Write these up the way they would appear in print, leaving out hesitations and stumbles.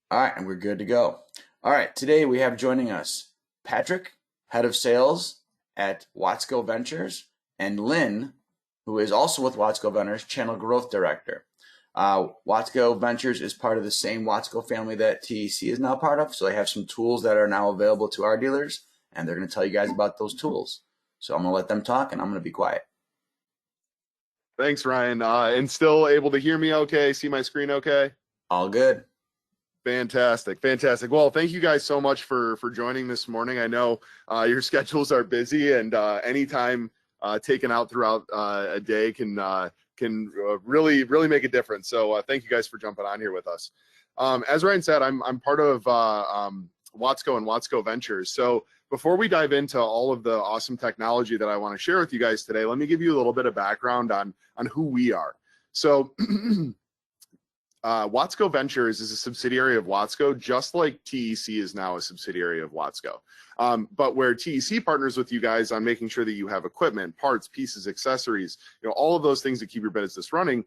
All right, and we're good to go. All right, today we have joining us Patrick, head of sales at Watsco Ventures, and Lynn, who is also with Watsco Ventures, channel growth director. Watsco Ventures is part of the same Watsco family that TEC is now part of, so they have some tools that are now available to our dealers, and they're going to tell you guys about those tools. So I'm going to let them talk, and I'm going to be quiet. Thanks, Ryan. And still able to hear me okay? See my screen okay? All good. Fantastic, fantastic. Well, thank you guys so much for joining this morning. I know your schedules are busy, and anytime taken out throughout a day can really make a difference. So thank you guys for jumping on here with us. As Ryan said, I'm part of Watsco and Watsco Ventures. So before we dive into all of the awesome technology that I want to share with you guys today, let me give you a little bit of background on who we are. So Watsco Ventures is a subsidiary of Watsco, just like TEC is now a subsidiary of Watsco. But where TEC partners with you guys on making sure that you have equipment, parts, pieces, accessories, all of those things that keep your business running,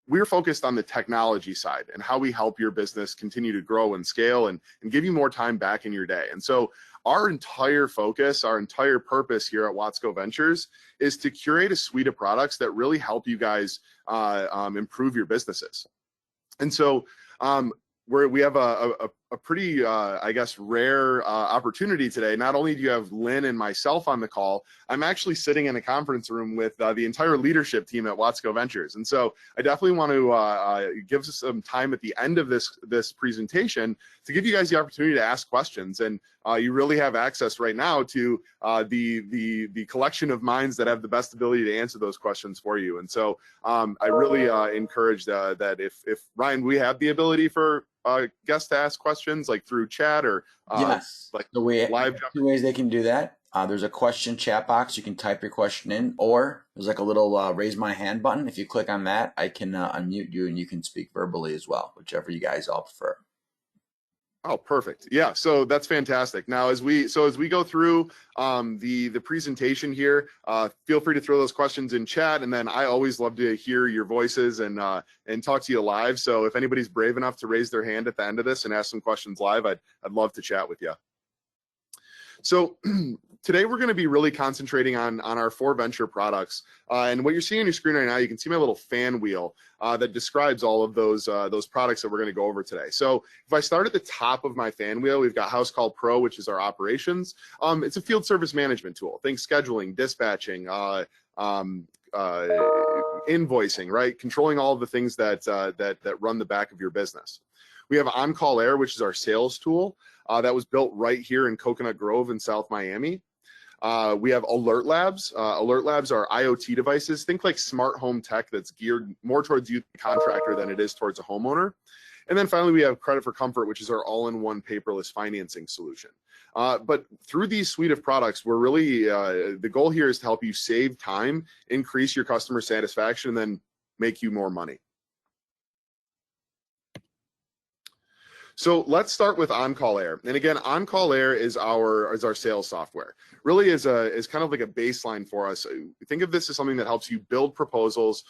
we're focused on the technology side and how we help your business continue to grow and scale and give you more time back in your day. And so our entire focus, our entire purpose here at Watsco Ventures is to curate a suite of products that really help you guys improve your businesses. And so we have a pretty, I guess, rare opportunity today. Not only do you have Lynn and myself on the call, I'm actually sitting in a conference room with the entire leadership team at Watsco Ventures. And so I definitely want to give us some time at the end of this presentation to give you guys the opportunity to ask questions. And you really have access right now to the collection of minds that have the best ability to answer those questions for you. And so I really encourage that if Ryan, we have the ability for guests to ask questions like through chat or Yes. like The way live. two ways they can do that. There's a question chat box. You can type your question in, or there's like a little raise my hand button. If you click on that, I can unmute you and you can speak verbally as well, whichever you guys all prefer. Oh, perfect. Yeah, so that's fantastic. Now, as we go through the presentation here, feel free to throw those questions in chat, and then I always love to hear your voices and talk to you live. So if anybody's brave enough to raise their hand at the end of this and ask some questions live, I'd love to chat with you. So today we're going to be really concentrating on our 4 venture products. And what you're seeing on your screen right now, you can see my little fan wheel that describes all of those products that we're going to go over today. So if I start at the top of my fan wheel, we've got House Call Pro, which is our operations. It's a field service management tool. Think scheduling, dispatching, invoicing, right? Controlling all of the things that run the back of your business. We have On Call Air, which is our sales tool. That was built right here in Coconut Grove in South Miami. We have Alert Labs. Alert Labs are IoT devices. Think like smart home tech that's geared more towards you, the contractor, than it is towards a homeowner. And then finally, we have Credit for Comfort, which is our all-in-one paperless financing solution. But through these suite of products, we're really, the goal here is to help you save time, increase your customer satisfaction, and then make you more money. So let's start with On Call Air. And again, On Call Air is our sales software. Really is kind of like a baseline for us. Think of this as something that helps you build proposals,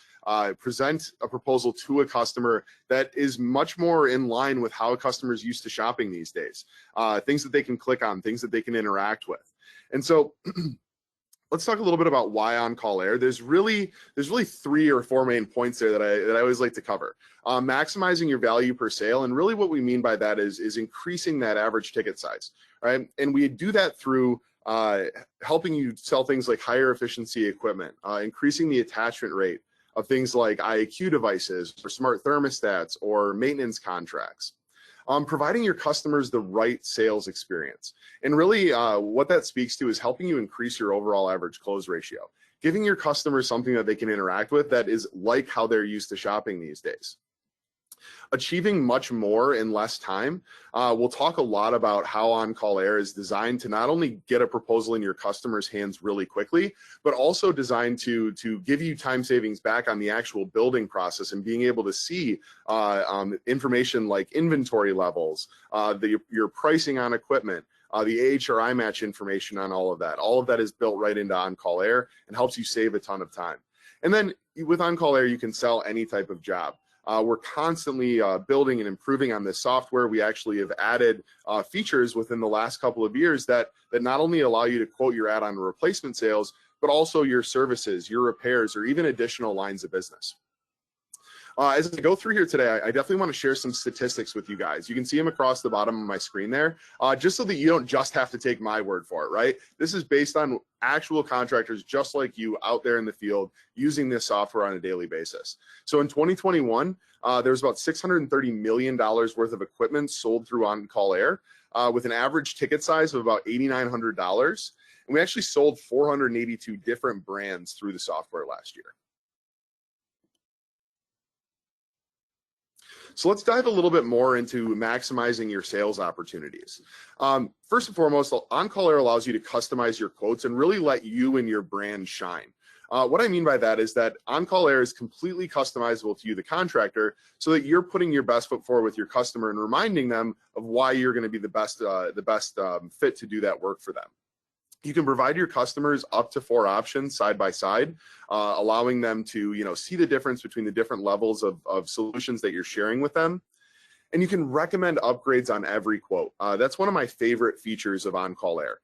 present a proposal to a customer that is much more in line with how a customer is used to shopping these days. Things that they can click on, things that they can interact with. And so let's talk a little bit about why On Call Air. There's really 3 or 4 main points there that I always like to cover. Maximizing your value per sale, and really what we mean by that is increasing that average ticket size, right? And we do that through helping you sell things like higher efficiency equipment, increasing the attachment rate of things like IAQ devices or smart thermostats or maintenance contracts. Providing your customers the right sales experience. And really what that speaks to is helping you increase your overall average close ratio, giving your customers something that they can interact with that is like how they're used to shopping these days. Achieving much more in less time. We'll talk a lot about how On Call Air is designed to not only get a proposal in your customer's hands really quickly, but also designed to give you time savings back on the actual building process and being able to see information like inventory levels, your pricing on equipment, the AHRI match information on all of that. All of that is built right into On Call Air and helps you save a ton of time. And then with On Call Air, you can sell any type of job. We're constantly building and improving on this software. We actually have added features within the last couple of years that not only allow you to quote your add-on replacement sales, but also your services, your repairs, or even additional lines of business. As I go through here today, I definitely want to share some statistics with you guys. You can see them across the bottom of my screen there, just so that you don't just have to take my word for it, right? This is based on actual contractors just like you out there in the field using this software on a daily basis. So in 2021, there was about $630 million worth of equipment sold through On-Call Air, with an average ticket size of about $8,900. And we actually sold 482 different brands through the software last year. So let's dive a little bit more into maximizing your sales opportunities. First and foremost, On-Call Air allows you to customize your quotes and really let you and your brand shine. What I mean by that is that On-Call Air is completely customizable to you, the contractor, so that you're putting your best foot forward with your customer and reminding them of why you're going to be the best fit to do that work for them. You can provide your customers up to 4 options side by side, allowing them to see the difference between the different levels of solutions that you're sharing with them. And you can recommend upgrades on every quote. That's one of my favorite features of On-Call Air.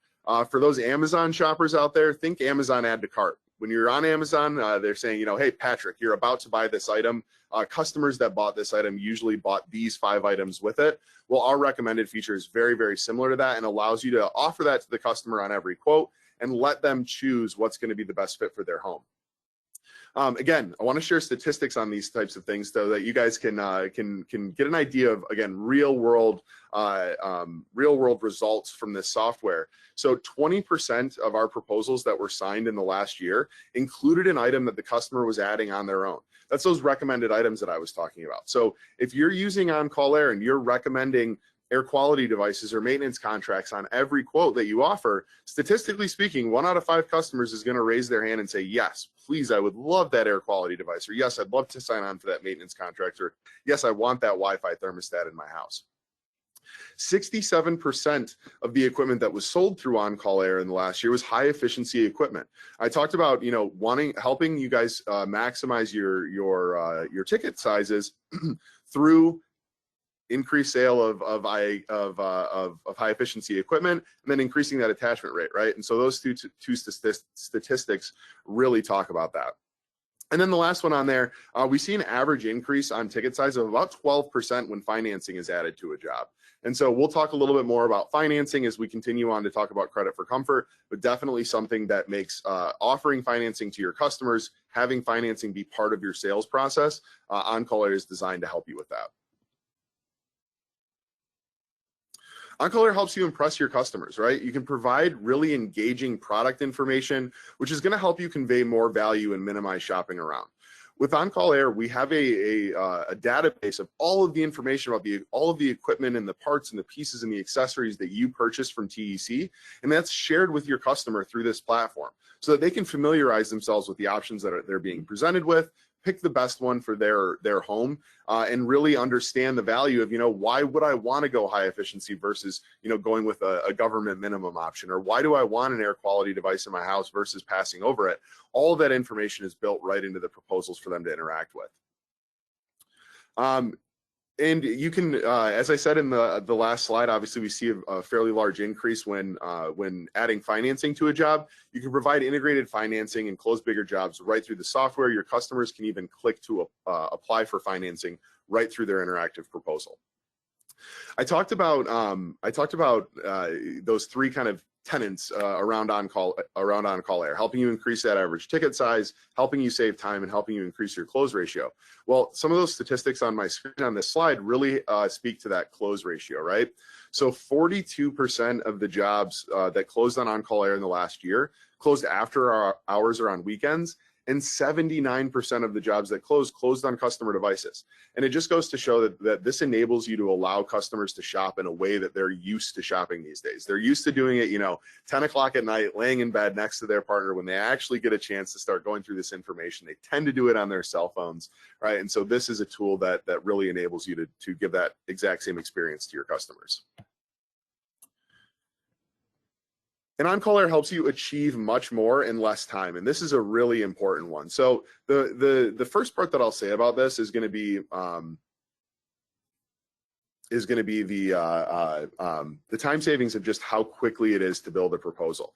For those Amazon shoppers out there, think Amazon add to cart. When you're on Amazon, they're saying, hey, Patrick, you're about to buy this item. Customers that bought this item usually bought these 5 items with it. Well, our recommended feature is very, very similar to that and allows you to offer that to the customer on every quote and let them choose what's going to be the best fit for their home. Again, I want to share statistics on these types of things so that you guys can get an idea of, again, real world results from this software. So 20% of our proposals that were signed in the last year included an item that the customer was adding on their own. That's those recommended items that I was talking about. So if you're using On-Call Air and you're recommending air quality devices or maintenance contracts on every quote that you offer, statistically speaking, 1 out of 5 customers is going to raise their hand and say, yes, please, I would love that air quality device, or yes, I'd love to sign on for that maintenance contract, or yes, I want that Wi-Fi thermostat in my house. 67% of the equipment that was sold through On-Call Air in the last year was high efficiency equipment. I talked about helping you guys maximize your ticket sizes through increased sale of high efficiency equipment, and then increasing that attachment rate, right? And so those two statistics really talk about that. And then the last one on there, we see an average increase on ticket size of about 12% when financing is added to a job. And so we'll talk a little bit more about financing as we continue on to talk about credit for comfort, but definitely something that makes offering financing to your customers, having financing be part of your sales process. On-Call Air is designed to help you with that. On-Call Air helps you impress your customers, right? You can provide really engaging product information, which is going to help you convey more value and minimize shopping around. With On-Call Air, we have a database of all of the information about all of the equipment and the parts and the pieces and the accessories that you purchase from TEC, and that's shared with your customer through this platform so that they can familiarize themselves with the options that they're being presented with, pick the best one for their home, and really understand the value of, why would I want to go high efficiency versus, going with a government minimum option, or why do I want an air quality device in my house versus passing over it? All of that information is built right into the proposals for them to interact with. And you can, as I said in the last slide, obviously we see a fairly large increase when adding financing to a job. You can provide integrated financing and close bigger jobs right through the software. Your customers can even click to apply for financing right through their interactive proposal. I talked about those 3 kind of tenants around On-Call Air, helping you increase that average ticket size, helping you save time, and helping you increase your close ratio. Well, some of those statistics on my screen on this slide really speak to that close ratio, right? So 42% of the jobs that closed On-Call Air in the last year closed after our hours or on weekends, and 79% of the jobs that closed on customer devices. And it just goes to show that this enables you to allow customers to shop in a way that they're used to shopping these days. They're used to doing it, 10 o'clock at night, laying in bed next to their partner. When they actually get a chance to start going through this information, they tend to do it on their cell phones, right? And so this is a tool that really enables you to give that exact same experience to your customers. And on-call air helps you achieve much more in less time, and this is a really important one. So the first part that I'll say about this is going to be the time savings of just how quickly it is to build a proposal.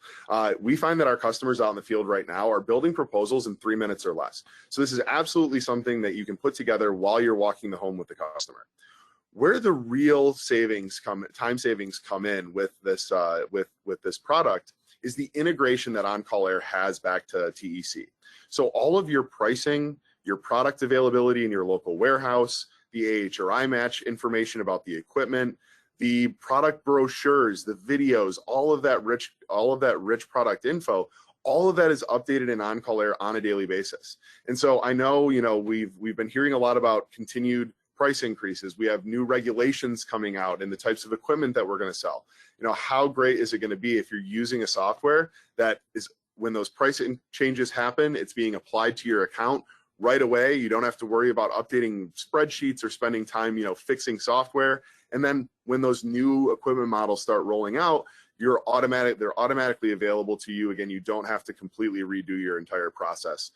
We find that our customers out in the field right now are building proposals in 3 minutes or less. So this is absolutely something that you can put together while you're walking the home with the customer. Where the real time savings come in with this product is the integration that On-Call Air has back to TEC. So all of your pricing, your product availability in your local warehouse, the AHRI match information about the equipment, the product brochures, the videos, all of that rich product info, all of that is updated in On-Call Air on a daily basis. And so I know, we've been hearing a lot about continued price increases. We have new regulations coming out and the types of equipment that we're going to sell. How great is it going to be if you're using a software that is, when those price changes happen, it's being applied to your account right away. You don't have to worry about updating spreadsheets or spending time, fixing software. And then when those new equipment models start rolling out, they're automatically available to you. Again, you don't have to completely redo your entire process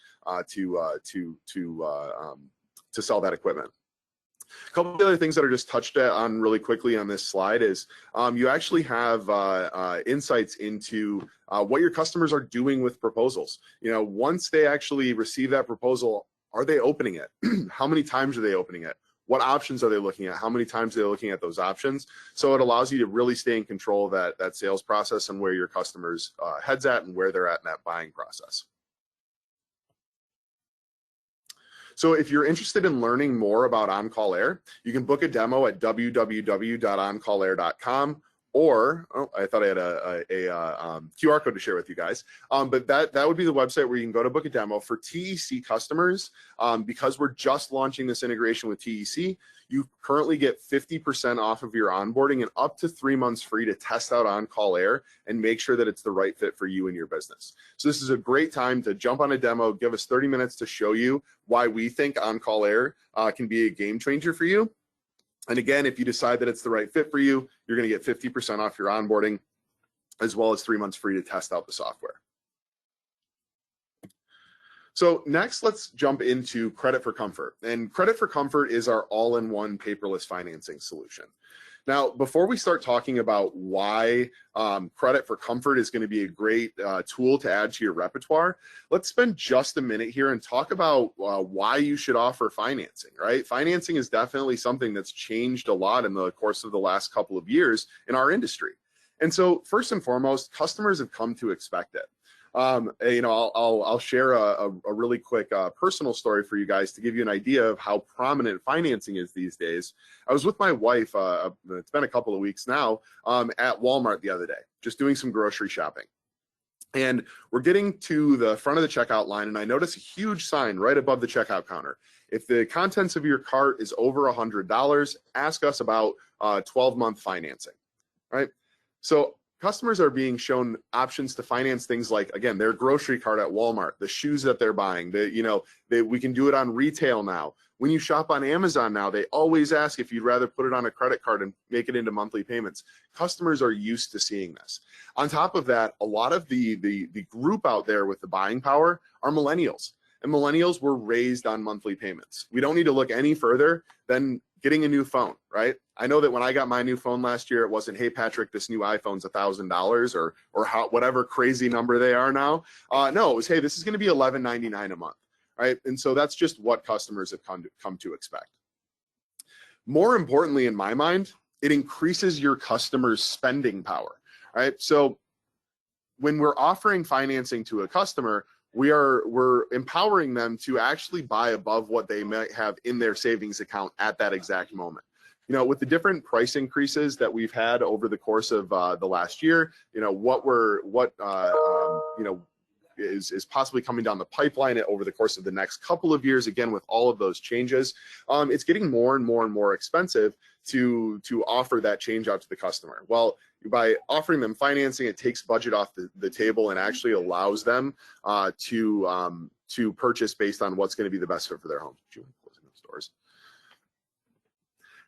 to sell that equipment. A couple of other things that are just touched on really quickly on this slide is you actually have insights into what your customers are doing with proposals. Once they actually receive that proposal, are they opening it? How many times are they opening it? What options are they looking at? How many times are they looking at those options? So it allows you to really stay in control of that sales process and where your customers' heads at and where they're at in that buying process. So if you're interested in learning more about On-Call Air, you can book a demo at www.oncallair.com, or I thought I had a QR code to share with you guys. But that would be the website where you can go to book a demo for TEC customers. Because we're just launching this integration with TEC, you currently get 50% off of your onboarding and up to 3 months free to test out On-Call Air and make sure that it's the right fit for you and your business. So this is a great time to jump on a demo, give us 30 minutes to show you why we think On-Call Air can be a game changer for you. And again, if you decide that it's the right fit for you, you're going to get 50% off your onboarding, as well as 3 months free to test out the software. So next, let's jump into Credit for Comfort. And Credit for Comfort is our all-in-one paperless financing solution. Now, before we start talking about why Credit for Comfort is going to be a great tool to add to your repertoire, let's spend just a minute here and talk about why you should offer financing, right? Financing is definitely something that's changed a lot in the course of the last couple of years in our industry. And so first and foremost, customers have come to expect it. I'll share a really quick personal story for you guys to give you an idea of how prominent financing is these days. I was with my wife, it's been a couple of weeks now, at Walmart the other day, just doing some grocery shopping. And we're getting to the front of the checkout line, and I notice a huge sign right above the checkout counter. If the contents of your cart is over $100, ask us about 12-month financing, right? So customers are being shown options to finance things like, again, their grocery cart at Walmart, the shoes that they're buying. We can do it on retail now. When you shop on Amazon now, they always ask if you'd rather put it on a credit card and make it into monthly payments. Customers are used to seeing this. On top of that, a lot of the group out there with the buying power are millennials. And millennials were raised on monthly payments. We don't need to look any further than getting a new phone, right? I know that when I got my new phone last year, it wasn't, hey, Patrick, this new iPhone's $1,000 or whatever crazy number they are now. No, it was, hey, this is going to be $11.99 a month, right? And so that's just what customers have come to expect. More importantly, in my mind, it increases your customers' spending power, right? So when we're offering financing to a customer, we're empowering them to actually buy above what they might have in their savings account at that exact moment. With the different price increases that we've had over the course of the last year, is possibly coming down the pipeline over the course of the next couple of years, again, with all of those changes, it's getting more and more and more expensive to offer that change out to the customer. Well, by offering them financing, it takes budget off the table and actually allows them to purchase based on what's going to be the best fit for their home.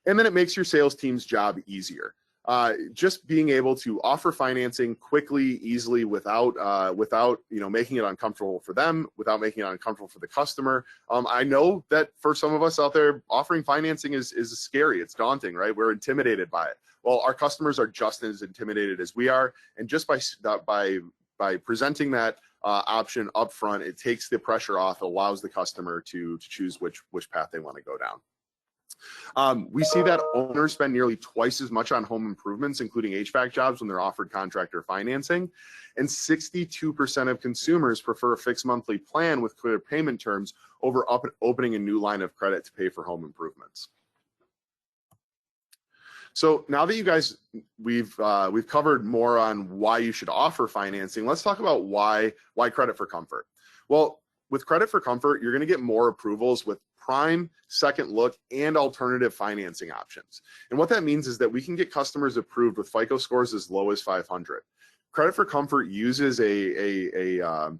And then it makes your sales team's job easier. just being able to offer financing quickly, easily, without making it uncomfortable for them, without making it uncomfortable for the customer. I know that for some of us out there, offering financing is scary. It's daunting, right? We're intimidated by it. Well, our customers are just as intimidated as we are, and just by presenting that option up front, it takes the pressure off, allows the customer to choose which path they want to go down. We see that owners spend nearly twice as much on home improvements, including HVAC jobs, when they're offered contractor financing. And 62% of consumers prefer a fixed monthly plan with clear payment terms over opening a new line of credit to pay for home improvements. So now that you guys, we've covered more on why you should offer financing, let's talk about why Credit for Comfort. Well, with Credit for Comfort, you're going to get more approvals with prime, second look, and alternative financing options. And what that means is that we can get customers approved with FICO scores as low as 500. Credit for Comfort uses a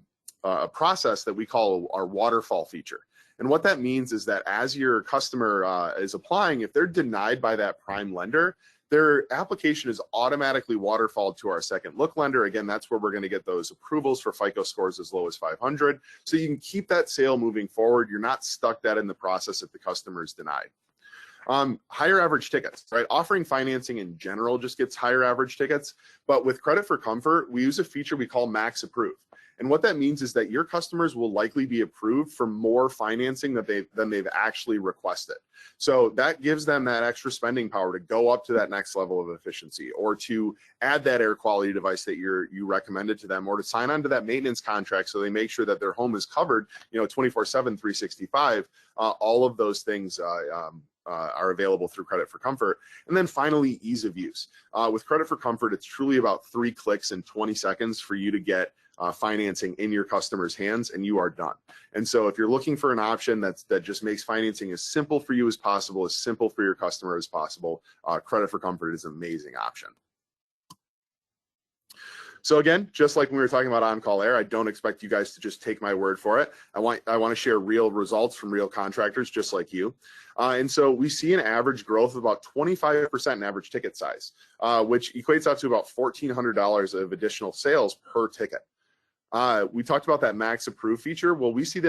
process that we call our waterfall feature. And what that means is that as your customer is applying, if they're denied by that prime lender, their application is automatically waterfalled to our second look lender. Again, that's where we're going to get those approvals for FICO scores as low as 500. So you can keep that sale moving forward. You're not stuck dead in the process if the customer is denied. Higher average tickets, right? Offering financing in general just gets higher average tickets. But with Credit for Comfort, we use a feature we call Max Approve. And what that means is that your customers will likely be approved for more financing than they've actually requested. So that gives them that extra spending power to go up to that next level of efficiency, or to add that air quality device that you recommended to them, or to sign on to that maintenance contract so they make sure that their home is covered, 24/7, 365. All of those things are available through Credit for Comfort. And then finally, ease of use. With Credit for Comfort, it's truly about 3 clicks and 20 seconds for you to get financing in your customer's hands, and you are done. And so if you're looking for an option that just makes financing as simple for you as possible, as simple for your customer as possible, Credit for Comfort is an amazing option. So again, just like when we were talking about On-Call Air, I don't expect you guys to just take my word for it. I want to share real results from real contractors just like you. And so we see an average growth of about 25% in average ticket size, which equates out to about $1,400 of additional sales per ticket. We talked about that Max Approve feature. Well, we see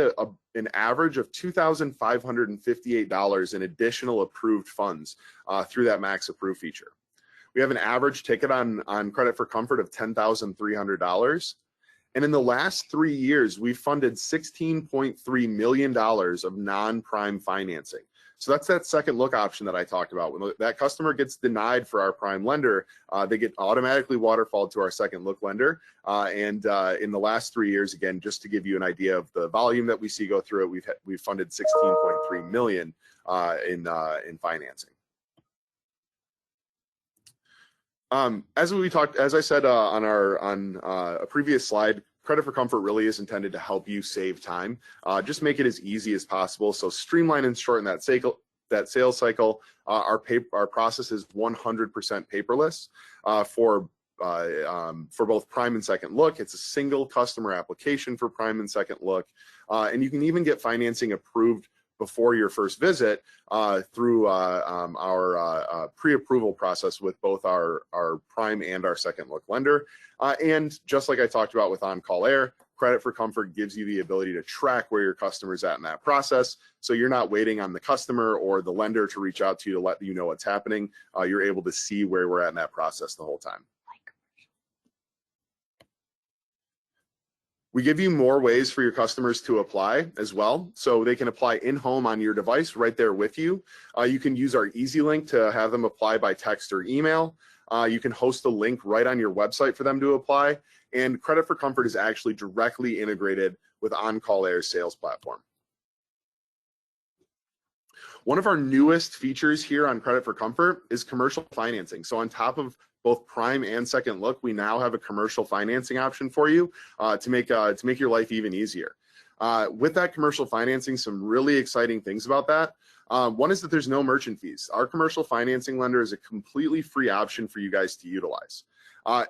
an average of $2,558 in additional approved funds through that Max Approve feature. We have an average ticket on Credit for Comfort of $10,300. And in the last 3 years, we've funded $16.3 million of non-prime financing. So that's that second look option that I talked about. When that customer gets denied for our prime lender, they get automatically waterfalled to our second look lender. And in the last 3 years, again, just to give you an idea of the volume that we see go through it, we've funded $16.3 million in financing. As I said on a previous slide, Credit for Comfort really is intended to help you save time. Just make it as easy as possible. So streamline and shorten that sales cycle. Our process is 100% paperless for both prime and second look. It's a single customer application for prime and second look, and you can even get financing approved before your first visit through our pre-approval process with both our prime and our second look lender. And just like I talked about with On-Call Air, Credit for Comfort gives you the ability to track where your customer's at in that process. So you're not waiting on the customer or the lender to reach out to you to let you know what's happening. You're able to see where we're at in that process the whole time. We give you more ways for your customers to apply as well. So they can apply in-home on your device right there with you. You can use our Easy Link to have them apply by text or email. You can host a link right on your website for them to apply. And Credit for Comfort is actually directly integrated with On-Call Air's sales platform. One of our newest features here on Credit for Comfort is commercial financing. So on top of both prime and second look, we now have a commercial financing option for you to make your life even easier. With that commercial financing, some really exciting things about that. One is that there's no merchant fees. Our commercial financing lender is a completely free option for you guys to utilize.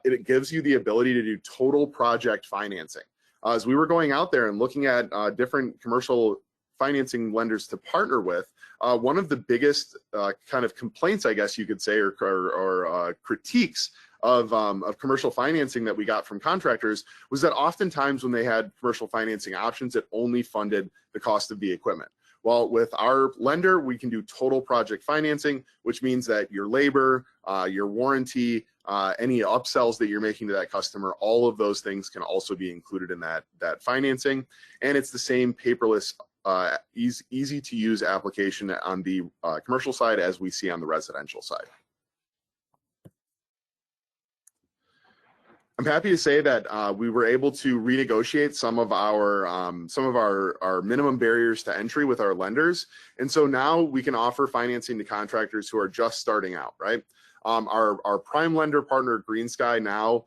It gives you the ability to do total project financing. As we were going out there and looking at different commercial financing lenders to partner with, one of the biggest kind of complaints, I guess you could say, or critiques of commercial financing that we got from contractors was that oftentimes when they had commercial financing options, it only funded the cost of the equipment. Well, with our lender, we can do total project financing, which means that your labor, your warranty, any upsells that you're making to that customer, all of those things can also be included in that financing. And it's the same paperless, easy to use application on the commercial side as we see on the residential side. I'm happy to say that we were able to renegotiate some of our minimum barriers to entry with our lenders, and so now we can offer financing to contractors who are just starting out. Right, our prime lender partner Green Sky now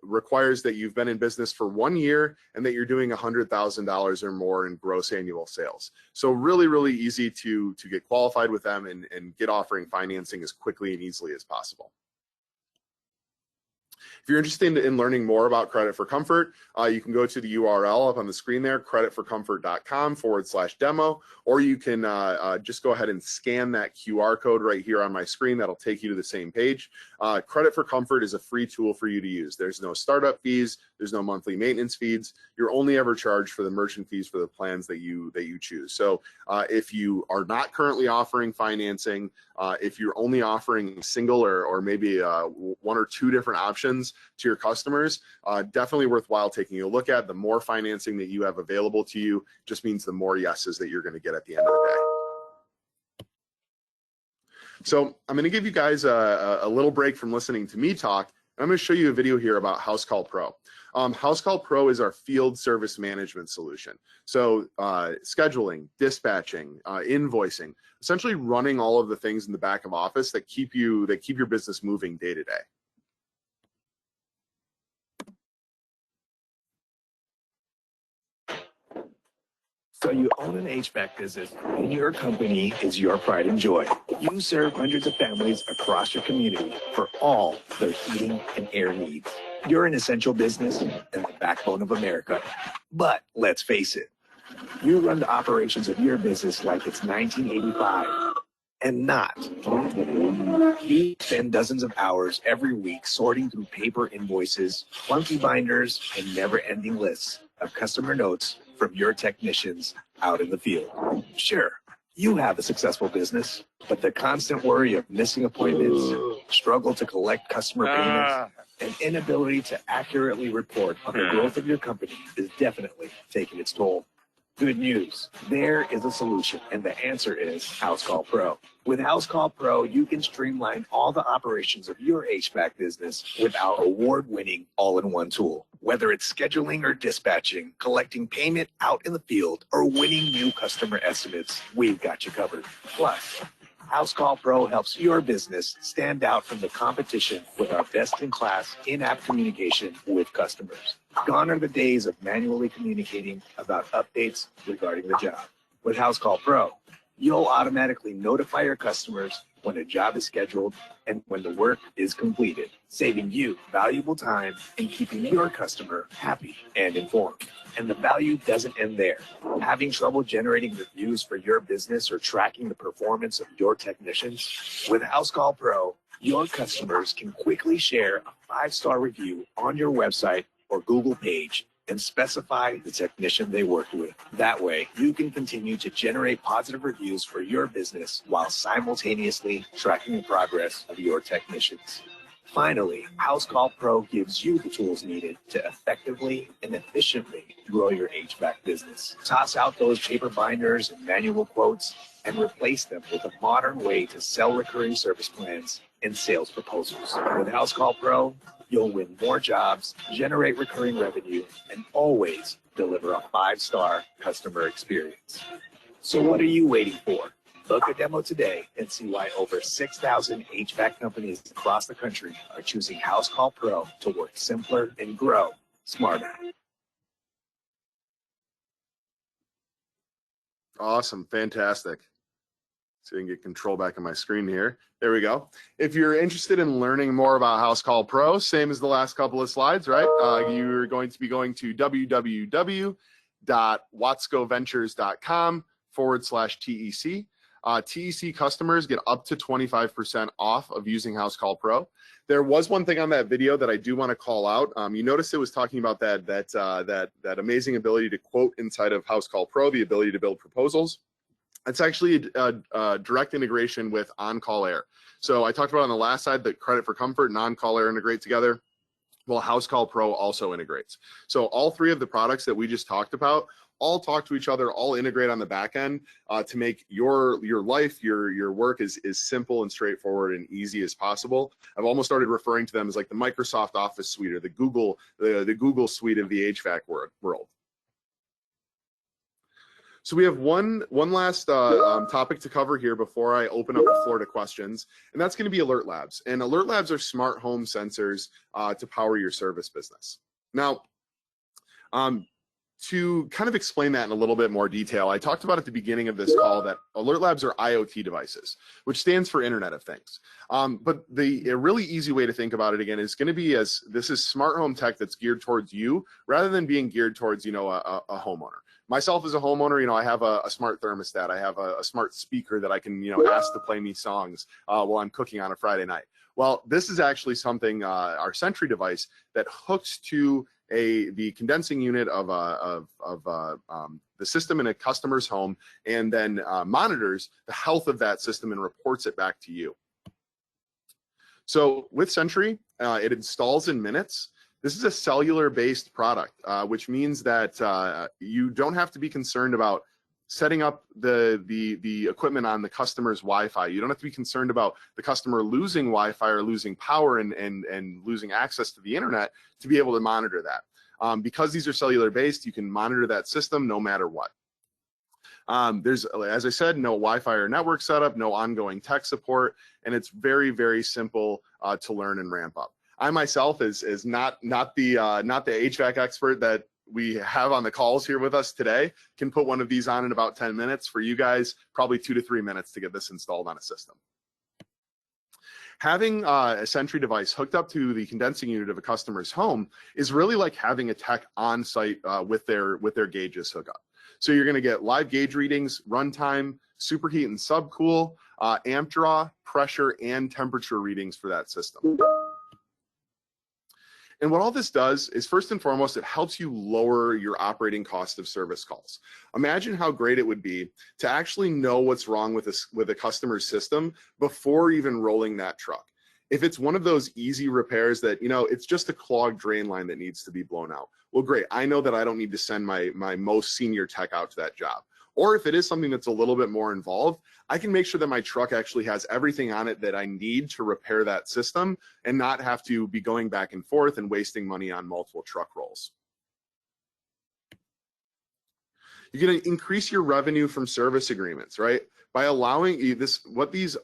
requires that you've been in business for 1 year and that you're doing $100,000 or more in gross annual sales. So really easy to get qualified with them and get offering financing as quickly and easily as possible. If you're interested in learning more about Credit for Comfort, you can go to the URL up on the screen there, creditforcomfort.com/demo, or you can just go ahead and scan that QR code right here on my screen. That'll take you to the same page. Credit for Comfort is a free tool for you to use. There's no startup fees. There's no monthly maintenance fees. You're only ever charged for the merchant fees for the plans that you choose. So if you are not currently offering financing, if you're only offering single or maybe 1 or 2 different options to your customers, definitely worthwhile taking a look at. The more financing that you have available to you just means the more yeses that you're going to get at the end of the day. So I'm going to give you guys a little break from listening to me talk. I'm going to show you a video here about House Call Pro. House Call Pro is our field service management solution. So scheduling, dispatching, invoicing, essentially running all of the things in the back of office that keep your business moving day to day. So you own an HVAC business, and your company is your pride and joy. You serve hundreds of families across your community for all their heating and air needs. You're an essential business and the backbone of America. But let's face it, you run the operations of your business like it's 1985 and not 2020. You spend dozens of hours every week sorting through paper invoices, clunky binders, and never-ending lists of customer notes from your technicians out in the field. Sure, you have a successful business, but the constant worry of missing appointments, struggle to collect customer payments, and inability to accurately report on the growth of your company is definitely taking its toll. Good news, there is a solution, and the answer is House Call Pro. With House Call Pro, you can streamline all the operations of your HVAC business with our award-winning all-in-one tool. Whether it's scheduling or dispatching, collecting payment out in the field, or winning new customer estimates, we've got you covered. Plus, House Call Pro helps your business stand out from the competition with our best-in-class in-app communication with customers. Gone are the days of manually communicating about updates regarding the job. With House Call Pro, you'll automatically notify your customers when a job is scheduled and when the work is completed, saving you valuable time and keeping your customer happy and informed. And the value doesn't end there. Having trouble generating reviews for your business or tracking the performance of your technicians? With House Call Pro, your customers can quickly share a 5-star review on your website or Google page and specify the technician they worked with. That way, you can continue to generate positive reviews for your business while simultaneously tracking the progress of your technicians. Finally, House Call Pro gives you the tools needed to effectively and efficiently grow your HVAC business. Toss out those paper binders and manual quotes and replace them with a modern way to sell recurring service plans and sales proposals. With House Call Pro, you'll win more jobs, generate recurring revenue, and always deliver a 5-star customer experience. So what are you waiting for? Book a demo today and see why over 6,000 HVAC companies across the country are choosing House Call Pro to work simpler and grow smarter. Awesome, fantastic. So you can get control back on my screen here. There we go. If you're interested in learning more about House Call Pro, same as the last couple of slides, right? You're going to be going to www.housecallpro.com. www.watscoventures.com/TEC. TEC customers get up to 25% off of using House Call Pro. There was one thing on that video that I do want to call out. You noticed it was talking about that amazing ability to quote inside of House Call Pro, the ability to build proposals. It's actually a direct integration with On-Call Air. So I talked about on the last side that Credit for Comfort and On-Call Air integrate together. Well, House Call Pro also integrates. So all three of the products that we just talked about all talk to each other, all integrate on the back end to make your life, your work as simple and straightforward and easy as possible. I've almost started referring to them as like the Microsoft Office suite or the Google suite of the HVAC world. So we have one last topic to cover here before I open up the floor to questions, and that's going to be Alert Labs. And Alert Labs are smart home sensors to power your service business. Now, to kind of explain that in a little bit more detail, I talked about at the beginning of this call that Alert Labs are IoT devices, which stands for Internet of Things. But a really easy way to think about it again is going to be as this is smart home tech that's geared towards you rather than being geared towards, a homeowner. Myself as a homeowner, I have a smart thermostat. I have a smart speaker that I can, ask to play me songs while I'm cooking on a Friday night. Well, this is actually something, our Sentry device that hooks to the condensing unit of the system in a customer's home and then monitors the health of that system and reports it back to you. So with Sentry, it installs in minutes. This is a cellular-based product, which means that you don't have to be concerned about setting up the equipment on the customer's Wi-Fi. You don't have to be concerned about the customer losing Wi-Fi or losing power and losing access to the internet to be able to monitor that. Because these are cellular-based, you can monitor that system no matter what. There's, as I said, no Wi-Fi or network setup, no ongoing tech support, and it's very, very simple to learn and ramp up. I myself is not the HVAC expert that we have on the calls here with us today. Can put one of these on in about 10 minutes. For you guys, probably 2 to 3 minutes to get this installed on a system. Having a Sentry device hooked up to the condensing unit of a customer's home is really like having a tech on site with their gauges hooked up. So you're going to get live gauge readings, runtime, superheat and subcool, amp draw, pressure, and temperature readings for that system. And what all this does is, first and foremost, it helps you lower your operating cost of service calls. Imagine how great it would be to actually know what's wrong with a customer's system before even rolling that truck. If it's one of those easy repairs that, it's just a clogged drain line that needs to be blown out. Well, great. I know that I don't need to send my most senior tech out to that job. Or if it is something that's a little bit more involved, I can make sure that my truck actually has everything on it that I need to repair that system and not have to be going back and forth and wasting money on multiple truck rolls. You're going to increase your revenue from service agreements, right? By allowing you this, what these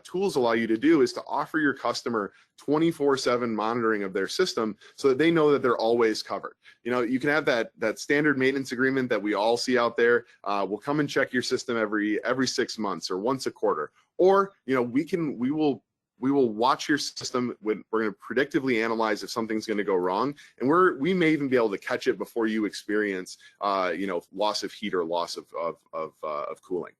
tools allow you to do is to offer your customer 24/7 monitoring of their system so that they know that they're always covered. You can have that standard maintenance agreement that we all see out there. We'll come and check your system every 6 months or once a quarter. Or, we will watch your system. We're going to predictively analyze if something's going to go wrong, and we may even be able to catch it before you experience, loss of heat or loss of cooling.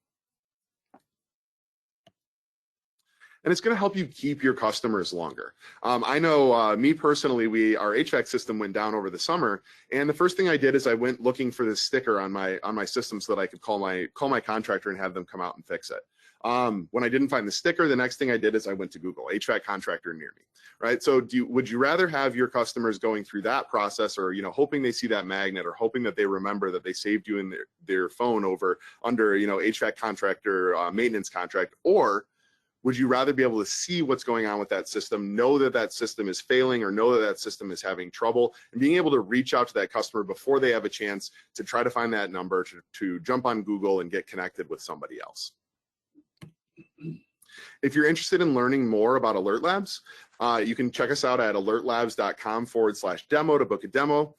And it's going to help you keep your customers longer. I know me personally, our HVAC system went down over the summer, and the first thing I did is I went looking for this sticker on my system so that I could call my contractor and have them come out and fix it. When I didn't find the sticker, the next thing I did is I went to Google, HVAC contractor near me, right? So would you rather have your customers going through that process, or hoping they see that magnet, or hoping that they remember that they saved you in their phone under HVAC contractor maintenance contract, or would you rather be able to see what's going on with that system, know that that system is failing, or know that that system is having trouble, and being able to reach out to that customer before they have a chance to try to find that number, to jump on Google and get connected with somebody else? If you're interested in learning more about Alert Labs, you can check us out at alertlabs.com/demo to book a demo.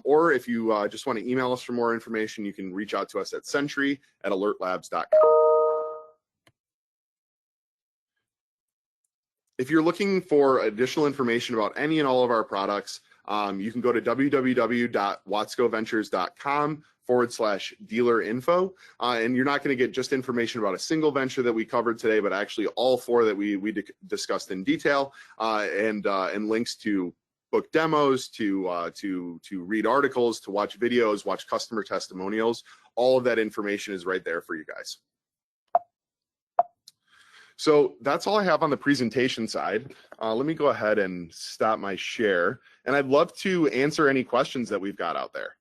Or if you just want to email us for more information, you can reach out to us at sentry@alertlabs.com. If you're looking for additional information about any and all of our products, You can go to www.watscoventures.com/dealer info. And you're not going to get just information about a single venture that we covered today, but actually all four that we discussed in detail, and links to book demos, to read articles, to watch videos, watch customer testimonials. All of that information is right there for you guys. So that's all I have on the presentation side. Let me go ahead and stop my share. And I'd love to answer any questions that we've got out there.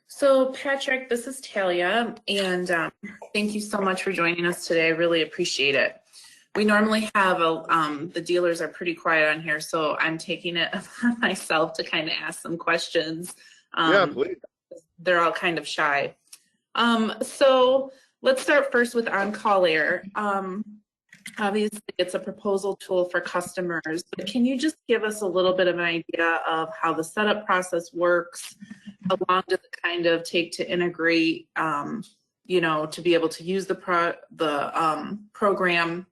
So Patrick, this is Talia, and thank you so much for joining us today. I really appreciate it. We normally have the dealers are pretty quiet on here, so I'm taking it upon myself to kind of ask some questions. Yeah, please. They're all kind of shy. So let's start first with On-Call Air. Obviously, it's a proposal tool for customers, but can you just give us a little bit of an idea of how the setup process works? How long does it kind of take to integrate, you know, to be able to use the program?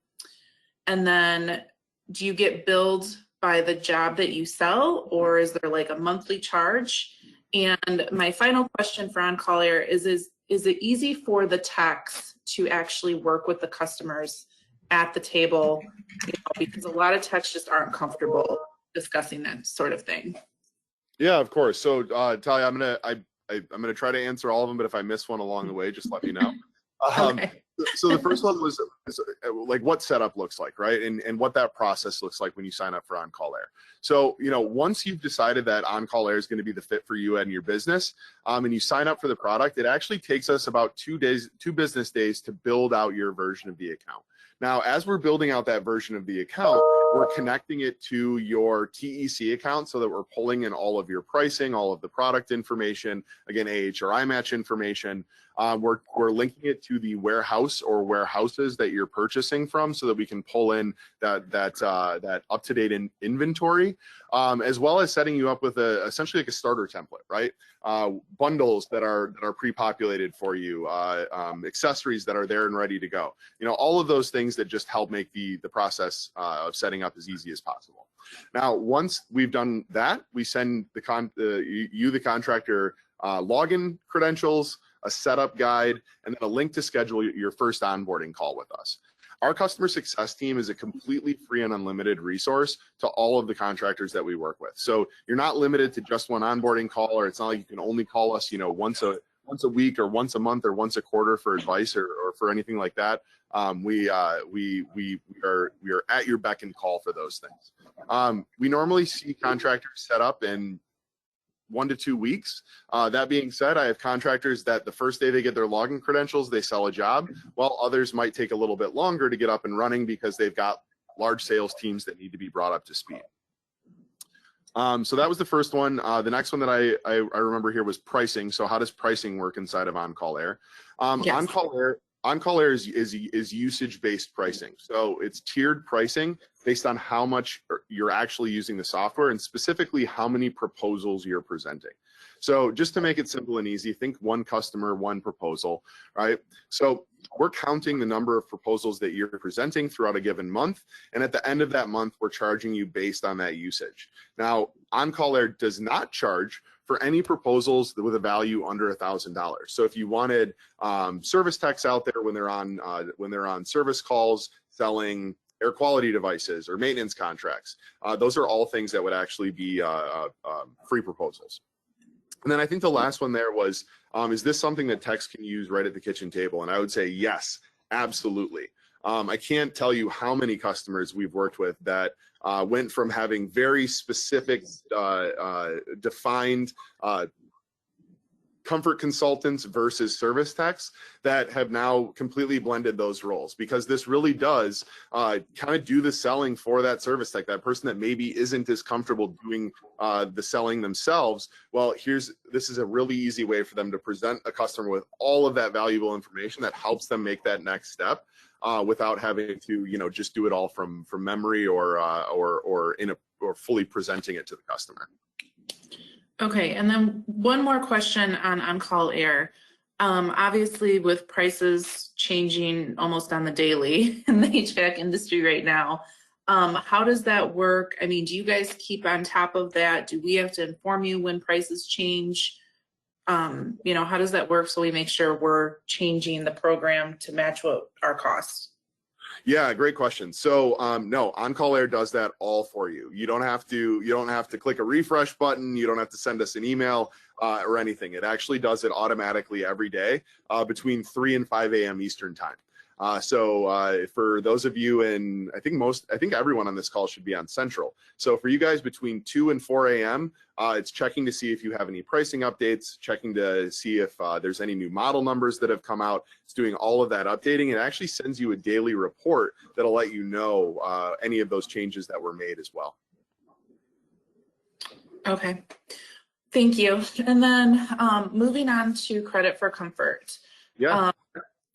And then do you get billed by the job that you sell, or is there like a monthly charge? And my final question for On-Call Air is it easy for the techs to actually work with the customers at the table, you know, because a lot of techs just aren't comfortable discussing that sort of thing? Yeah, of course. So Talia, I'm gonna try to answer all of them, but if I miss one along the way, just let me know. Okay. So the first one was like what setup looks like, right? And what that process looks like when you sign up for On-Call Air. So, you know, once you've decided that On-Call Air is going to be the fit for you and your business, and you sign up for the product, it actually takes us about 2 business days to build out your version of the account. Now, as we're building out that version of the account, we're connecting it to your TEC account so that we're pulling in all of your pricing, all of the product information, again, AHRI match information. We're linking it to the warehouse or warehouses that you're purchasing from so that we can pull in that up-to-date inventory, as well as setting you up with essentially like a starter template, right? Bundles that are pre-populated for you, accessories that are there and ready to go. You know, all of those things that just help make the process of setting up as easy as possible. Now, once we've done that, we send the contractor login credentials, a setup guide, and then a link to schedule your first onboarding call with us. Our customer success team is a completely free and unlimited resource to all of the contractors that we work with. So you're not limited to just one onboarding call, or it's not like you can only call us, you know, once a week or once a month or once a quarter for advice or for anything like that. We are at your beck and call for those things. We normally see contractors set up in 1 to 2 weeks. That being said, I have contractors that the first day they get their login credentials, they sell a job, while others might take a little bit longer to get up and running because they've got large sales teams that need to be brought up to speed. So that was the first one. The next one that I remember here was pricing. So how does pricing work inside of On-Call Air? Yes. On-Call Air is usage-based pricing. So it's tiered pricing based on how much you're actually using the software and specifically how many proposals you're presenting. So just to make it simple and easy, think one customer, one proposal, right? So we're counting the number of proposals that you're presenting throughout a given month. And at the end of that month, we're charging you based on that usage. Now, On-Call Air does not charge for any proposals with a value under $1,000. So if you wanted service techs out there when they're on service calls selling air quality devices or maintenance contracts, those are all things that would actually be free proposals. And then I think the last one there was, is this something that techs can use right at the kitchen table? And I would say yes, absolutely. I can't tell you how many customers we've worked with that went from having very specific, defined comfort consultants versus service techs that have now completely blended those roles, because this really does kind of do the selling for that service tech, that person that maybe isn't as comfortable doing the selling themselves. Well, this is a really easy way for them to present a customer with all of that valuable information that helps them make that next step without having to, you know, just do it all from memory or fully presenting it to the customer. Okay, and then one more question on On-Call Air. Obviously, with prices changing almost on the daily in the HVAC industry right now, How does that work? I mean, do you guys keep on top of that? Do we have to inform you when prices change? How does that work so we make sure we're changing the program to match what our costs? Yeah, great question. So no, On-Call Air does that all for you. You don't have to click a refresh button. You don't have to send us an email or anything. It actually does it automatically every day between 3 and 5 a.m. Eastern time. So for those of you I think everyone on this call should be on Central. So for you guys between 2 and 4 a.m., it's checking to see if you have any pricing updates, checking to see if there's any new model numbers that have come out. It's doing all of that updating. It actually sends you a daily report that'll let you know any of those changes that were made as well. Okay, thank you. And then moving on to credit for comfort. Yeah.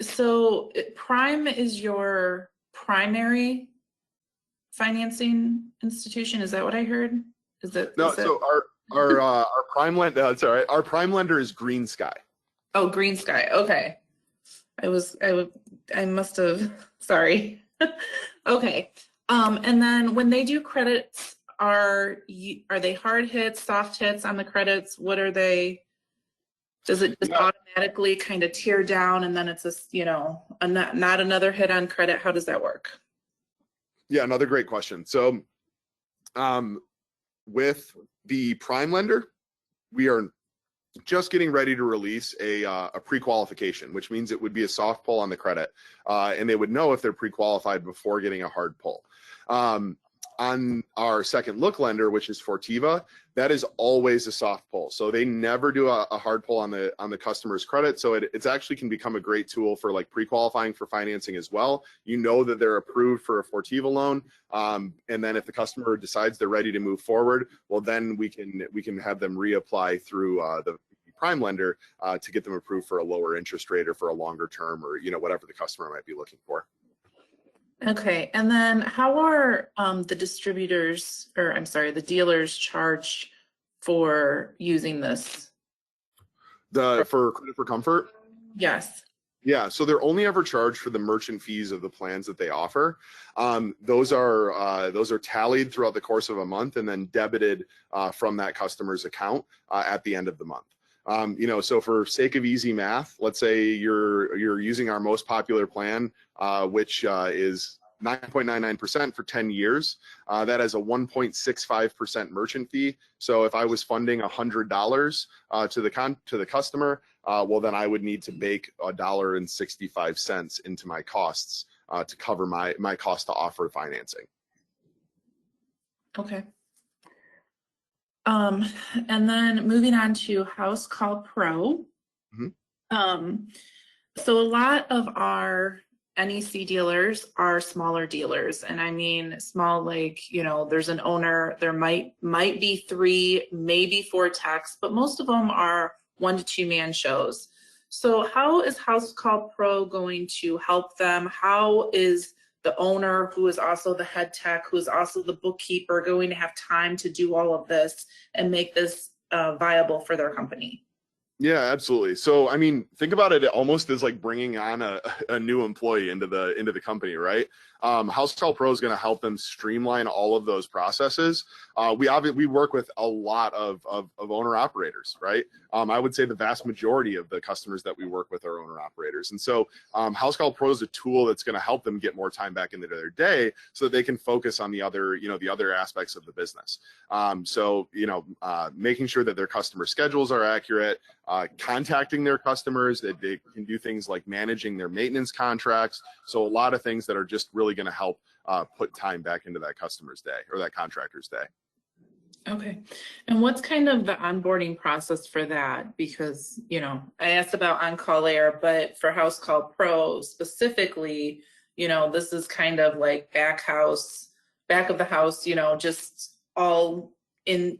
So Prime is your primary financing institution. Is that what I heard? No, so our prime lender, that's all right. Our prime lender is Green Sky. Oh, Green Sky. Okay. I must have, sorry. Okay. And then when they do credits, are they hard hits, soft hits on the credits? What are they? Does it just automatically kind of tear down and then it's not another hit on credit? How does that work? Yeah, another great question. So with the prime lender, we are just getting ready to release a pre-qualification, which means it would be a soft pull on the credit, and they would know if they're pre-qualified before getting a hard pull. On our second look lender, which is Fortiva, that is always a soft pull. So they never do a hard pull on the customer's credit. So it's actually can become a great tool for like pre-qualifying for financing as well. You know that they're approved for a Fortiva loan, and then if the customer decides they're ready to move forward, well then we can have them reapply through the prime lender to get them approved for a lower interest rate or for a longer term or whatever the customer might be looking for. Okay, and then how are the dealers charged for using this? For credit for comfort? Yes. Yeah, so they're only ever charged for the merchant fees of the plans that they offer. Those are tallied throughout the course of a month and then debited from that customer's account at the end of the month. So for sake of easy math, let's say you're using our most popular plan, which is 9.99% for 10 years. That has a 1.65% merchant fee. So if I was funding $100 to the customer, well then I would need to bake $1.65 into my costs to cover my cost to offer financing. Okay. And then moving on to House Call Pro. Mm-hmm. So a lot of our NEC dealers are smaller dealers, and I mean small, like there's an owner. There might be 3, maybe 4 techs, but most of them are 1 to 2 man shows. So how is House Call Pro going to help them? How is the owner, who is also the head tech, who is also the bookkeeper, going to have time to do all of this and make this viable for their company? Yeah, absolutely. So, I mean, think about it almost as like bringing on a new employee into the company, right? House Call Pro is going to help them streamline all of those processes. We work with a lot of owner operators, right? I would say the vast majority of the customers that we work with are owner operators, and so House Call Pro is a tool that's going to help them get more time back into their day, so that they can focus on the other aspects of the business. Making sure that their customer schedules are accurate, contacting their customers, that they can do things like managing their maintenance contracts. So a lot of things that are just really going to help put time back into that customer's day or that contractor's day. Okay. And what's kind of the onboarding process for that? Because, I asked about On-Call Air, but for House Call Pro specifically, this is kind of like back of the house, just all in,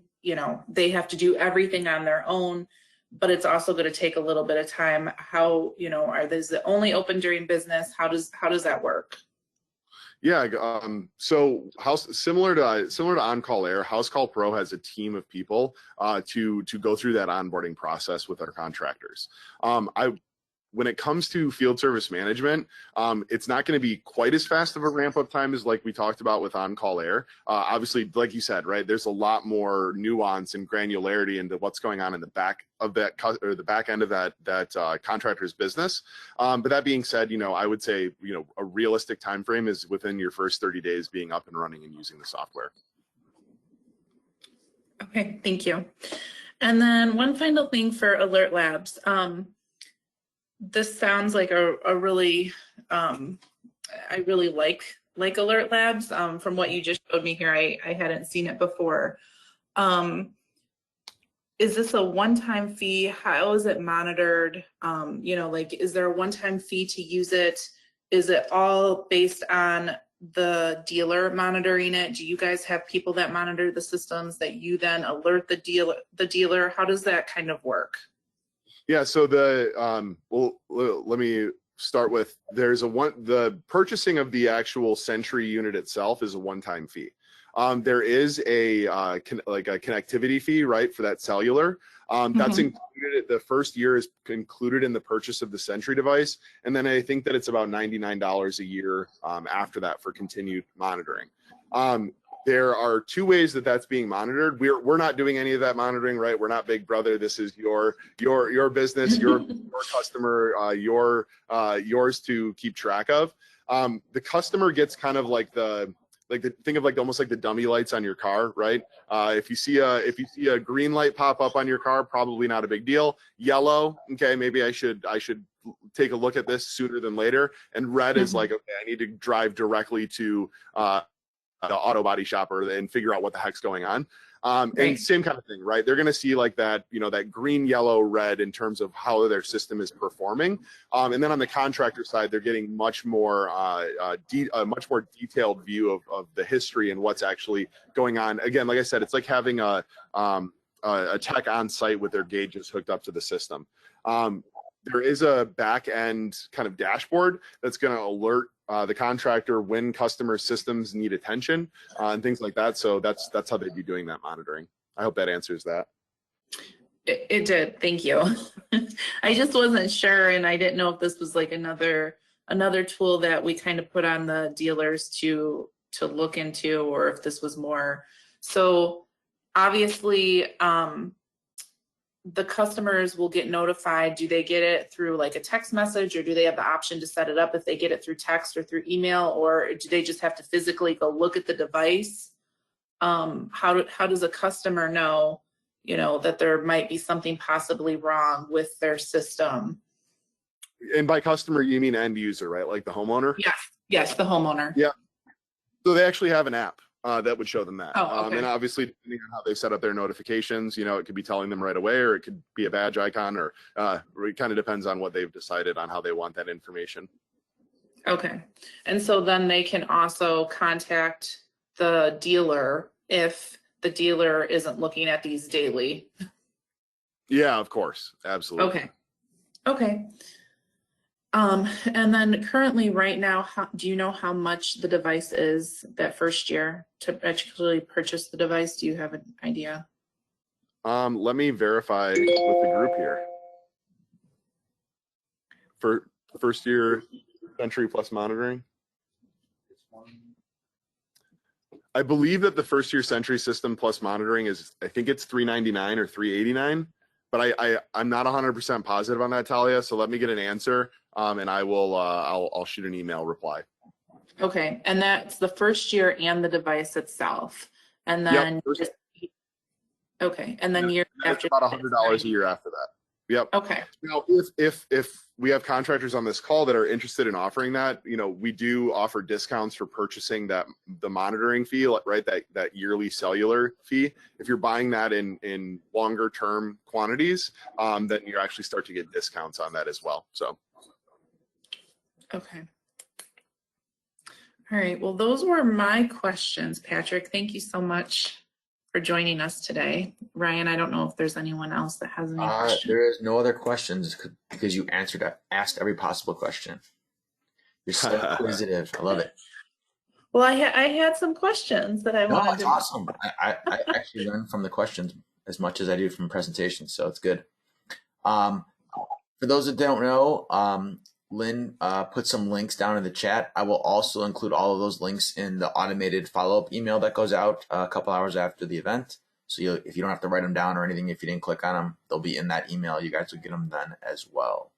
they have to do everything on their own, but it's also going to take a little bit of time. How, are these only open during business? How does that work? Yeah, so similar to On-Call Air, House Call Pro has a team of people to go through that onboarding process with our contractors. when it comes to field service management, it's not going to be quite as fast of a ramp up time as like we talked about with on-call air. Obviously, like you said, right, there's a lot more nuance and granularity into what's going on in the back of that, or the back end of that contractor's business. But that being said, I would say, a realistic time frame is within your first 30 days being up and running and using the software. Okay, thank you. And then one final thing for Alert Labs. This sounds like a really, I really like Alert Labs. From what you just showed me here, I hadn't seen it before. Is this a one-time fee? How is it monitored? Is there a one-time fee to use it? Is it all based on the dealer monitoring it? Do you guys have people that monitor the systems that you then alert the dealer? How does that kind of work? Yeah, so let me start with, the purchasing of the actual Sentry unit itself is a one-time fee. There is a connectivity fee, right, for that cellular. That's included. The first year is included in the purchase of the Sentry device, and then I think that it's about $99 a year after that for continued monitoring. There are two ways that that's being monitored. We're not doing any of that monitoring, right? We're not Big Brother. This is your business, your customer, yours to keep track of. The customer gets kind of think of almost like the dummy lights on your car, right? If you see a green light pop up on your car, probably not a big deal. Yellow, okay, maybe I should take a look at this sooner than later. And red is like, okay, I need to drive directly to the auto body shop and figure out what the heck's going on. And same kind of thing, right? They're going to see like that, that green, yellow, red in terms of how their system is performing. And then on the contractor side, they're getting much more, a much more detailed view of the history and what's actually going on. Again, like I said, it's like having a tech on site with their gauges hooked up to the system. There is a back end kind of dashboard that's going to alert the contractor when customer systems need attention and things like that. So that's how they'd be doing that monitoring. I hope that answers that. It did. Thank you. I just wasn't sure, and I didn't know if this was like another tool that we kind of put on the dealers to look into, or if this was more. So obviously, the customers will get notified. Do they get it through like a text message, or do they have the option to set it up if they get it through text or through email, or do they just have to physically go look at the device? How does a customer know, that there might be something possibly wrong with their system? And by customer, you mean end user, right? Like the homeowner? Yes, the homeowner. Yeah. So they actually have an app that would show them that. Oh, okay. And obviously, depending on how they set up their notifications, it could be telling them right away, or it could be a badge icon, or it kind of depends on what they've decided on how they want that information. Okay. And so then they can also contact the dealer if the dealer isn't looking at these daily. Yeah, of course. Absolutely. Okay. And then currently right now, do you know how much the device is that first year to actually purchase the device? Do you have an idea? Let me verify with the group here. For first year Sentry plus monitoring, I believe that the first year Sentry system plus monitoring is, I think it's $399 or $389, but I'm not 100% positive on that, Talia. So let me get an answer. And I will, I'll shoot an email reply. Okay, and that's the first year and the device itself, and then okay, and then year after about $100 a year after that. Yep. Okay. Now, if we have contractors on this call that are interested in offering that, we do offer discounts for purchasing the monitoring fee, right? That yearly cellular fee. If you're buying that in longer term quantities, then you actually start to get discounts on that as well. So. Okay. All right. Well, those were my questions, Patrick. Thank you so much for joining us today. Ryan, I don't know if there's anyone else that has any questions. There is no other questions because you asked every possible question. You're so inquisitive. I love it. Well, I had some questions that I wanted to. That's awesome. I actually learned from the questions as much as I do from presentations, so it's good. For those that don't know, Lynn put some links down in the chat. I will also include all of those links in the automated follow-up email that goes out a couple hours after the event. So if you don't have to write them down or anything, if you didn't click on them, they'll be in that email. You guys will get them then as well.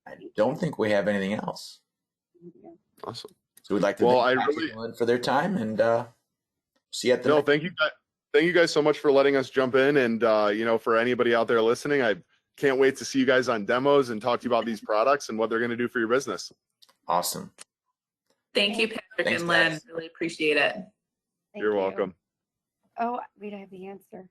I don't think we have anything else. Awesome. So we'd like to thank Patrick and Lynn for their time, and see you at the next. Thank you guys. Thank you guys so much for letting us jump in. And, for anybody out there listening, I can't wait to see you guys on demos and talk to you about these products and what they're going to do for your business. Awesome. Thank you, Patrick Thanks, and Lynn. guys. Really appreciate it. You're welcome. Oh, we don't have the answer.